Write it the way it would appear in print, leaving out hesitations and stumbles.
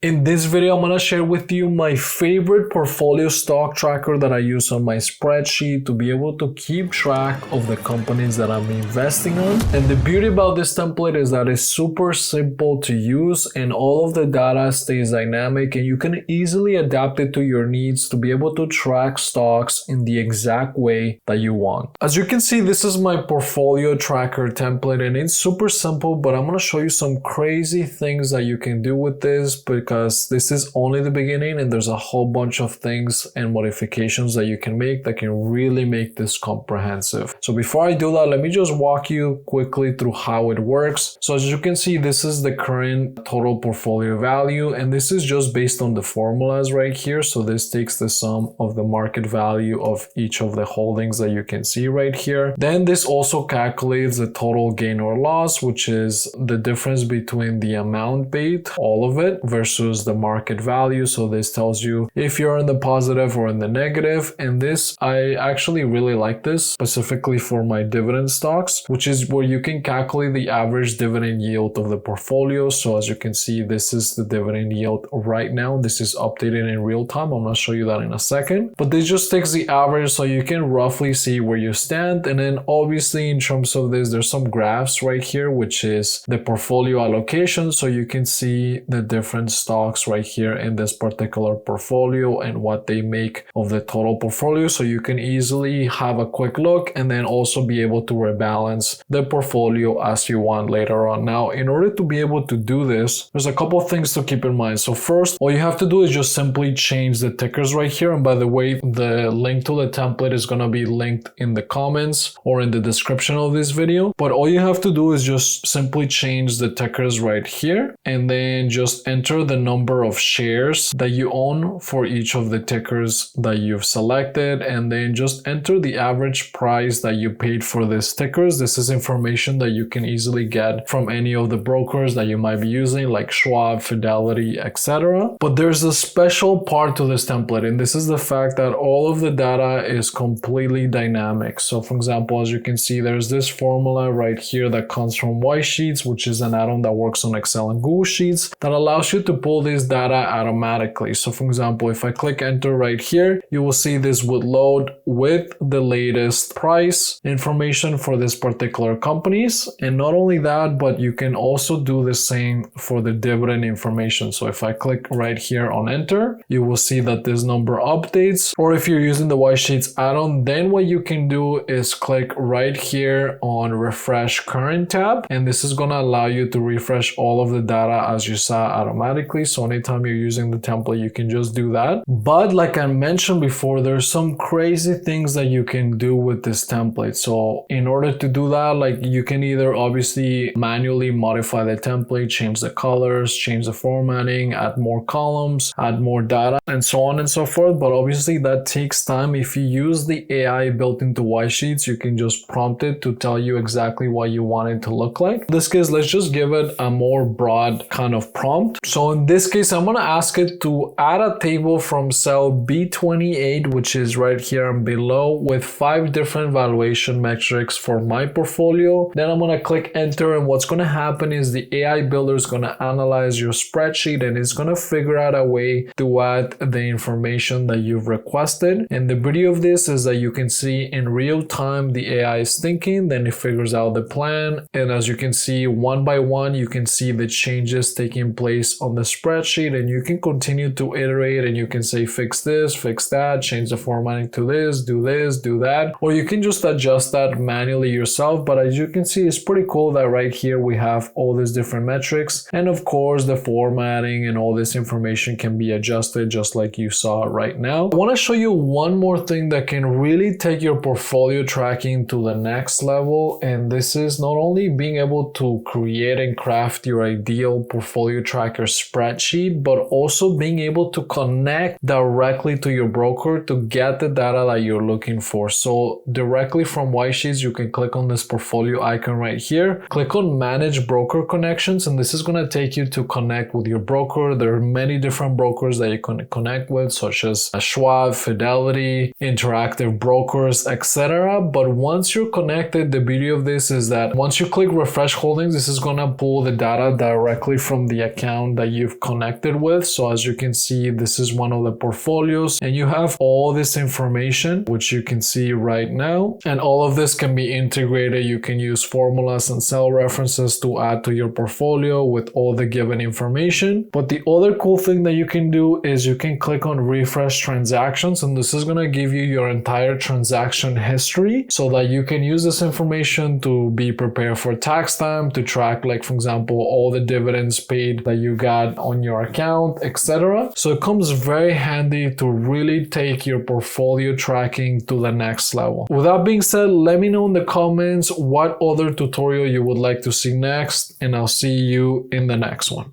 In this video, I'm gonna share with you my favorite portfolio stock tracker that I use on my spreadsheet to be able to keep track of the companies that I'm investing on. And the beauty about this template is that it's super simple to use and all of the data stays dynamic and you can easily adapt it to your needs to be able to track stocks in the exact way that you want. As you can see, this is my portfolio tracker template and it's super simple, but I'm gonna show you some crazy things that you can do with this because this is only the beginning and there's a whole bunch of things and modifications that you can make that can really make this comprehensive. So before I do that, let me just walk you quickly through how it works. So as you can see, this is the current total portfolio value and this is just based on the formulas right here. So this takes the sum of the market value of each of the holdings that you can see right here. Then this also calculates the total gain or loss, which is the difference between the amount paid, all of it, versus the market value. So this tells you if you're in the positive or in the negative. And this, I actually really like this specifically for my dividend stocks, which is where you can calculate the average dividend yield of the portfolio. So as you can see, this is the dividend yield right now. This is updated in real time. I'm going to show you that in a second, but this just takes the average so you can roughly see where you stand. And then obviously in terms of this, there's some graphs right here, which is the portfolio allocation. So you can see the different stocks right here in this particular portfolio and what they make of the total portfolio. So you can easily have a quick look and then also be able to rebalance the portfolio as you want later on. Now, in order to be able to do this, there's a couple of things to keep in mind. So first, all you have to do is just simply change the tickers right here. And by the way, the link to the template is going to be linked in the comments or in the description of this video. But all you have to do is just simply change the tickers right here and then just enter the number of shares that you own for each of the tickers that you've selected, and then just enter the average price that you paid for these tickers. This is information that you can easily get from any of the brokers that you might be using, like Schwab, Fidelity, etc. But there's a special part to this template, and this is the fact that all of the data is completely dynamic. So for example, as you can see, there's this formula right here that comes from Wisesheets, which is an add-on that works on Excel and Google Sheets that allows you to pull this data automatically. So for example, if I click enter right here, you will see this would load with the latest price information for this particular companies. And not only that, but you can also do the same for the dividend information. So if I click right here on enter, you will see that this number updates. Or if you're using the Wisesheets add-on, then what you can do is click right here on refresh current tab. And this is going to allow you to refresh all of the data as you saw automatically. So anytime you're using the template, you can just do that. But like I mentioned before, there's some crazy things that you can do with this template. So in order to do that, like you can either obviously manually modify the template, change the colors, change the formatting, add more columns, add more data, and so on and so forth. But obviously that takes time. If you use the AI built into Wisesheets, you can just prompt it to tell you exactly what you want it to look like. In this case, let's just give it a more broad kind of prompt. So in this case, I'm going to ask it to add a table from cell B28, which is right here and below, with 5 different valuation metrics for my portfolio. Then I'm going to click enter, and what's going to happen is the AI builder is going to analyze your spreadsheet and it's going to figure out a way to add the information that you've requested. And the beauty of this is that you can see in real time the AI is thinking, then it figures out the plan. And as you can see, one by one, you can see the changes taking place on the spreadsheet, and you can continue to iterate and you can say fix this, fix that, change the formatting to this, do that, or you can just adjust that manually yourself. But as you can see, it's pretty cool that right here we have all these different metrics, and of course the formatting and all this information can be adjusted just like you saw right now. I want to show you one more thing that can really take your portfolio tracking to the next level, and this is not only being able to create and craft your ideal portfolio tracker spreadsheet, but also being able to connect directly to your broker to get the data that you're looking for. So directly from Wisesheets, you can click on this portfolio icon right here, click on manage broker connections, and this is going to take you to connect with your broker. There are many different brokers that you can connect with, such as Schwab, Fidelity, Interactive Brokers, etc. But once you're connected, the beauty of this is that once you click refresh holdings, this is going to pull the data directly from the account that you've you've connected with. So as you can see, this is one of the portfolios and you have all this information, which you can see right now. And all of this can be integrated. You can use formulas and cell references to add to your portfolio with all the given information. But the other cool thing that you can do is you can click on refresh transactions, and this is going to give you your entire transaction history so that you can use this information to be prepared for tax time, to track, like for example, all the dividends paid that you got on your account, etc. So it comes very handy to really take your portfolio tracking to the next level. With that being said, let me know in the comments what other tutorial you would like to see next, and I'll see you in the next one.